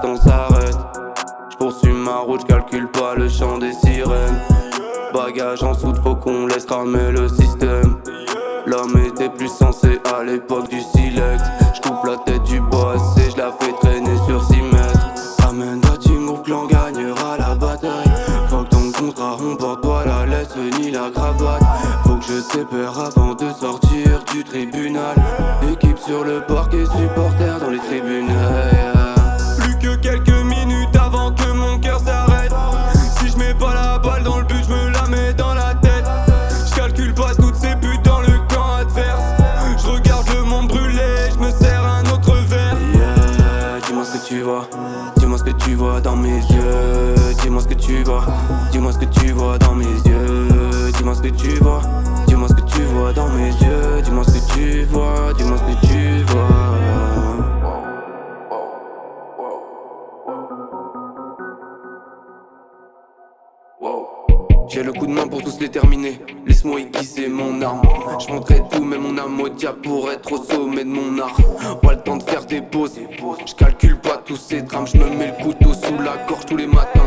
temps s'arrête. J'poursuis ma route, j'calcule pas le chant des sirènes. Bagage en soute, faut qu'on laisse cramer le système. L'homme était plus sensé à l'époque du silex. J'coupe la tête du boss et j'la fais traîner sur 6 mètres. Amène ta team, que l'on gagnera la bataille. Faut que ton contrat, on porte pas la laisse ni la cravate. Faut que je sépare avant de sortir du tribunal. Équipe sur le parquet, supporters dans les tribunes. Plus que quelques minutes avant que mon cœur s'arrête. Si je mets pas la balle dans le but, je me la mets dans la tête. Je calcule pas toutes ces putes dans le camp adverse. Je regarde le monde brûler, je me sers un autre verre. Yeah, dis-moi ce que tu vois. Dis-moi ce que tu vois dans mes yeux. Dis-moi ce que tu vois. Dis-moi ce que tu vois dans mes yeux. Dis-moi ce que tu vois. Dis-moi ce que tu vois dans mes yeux. Dis-moi ce que tu vois. Dis-moi ce que tu vois. J'ai le coup de main pour tous les terminer. Laisse-moi aiguiser mon arme. Je montrerai tout, mais mon âme au diable pour être au sommet de mon art. Pas le temps de faire des pauses. Je calcule pas tous ces drames. Je me mets le couteau sous la gorge tous les matins.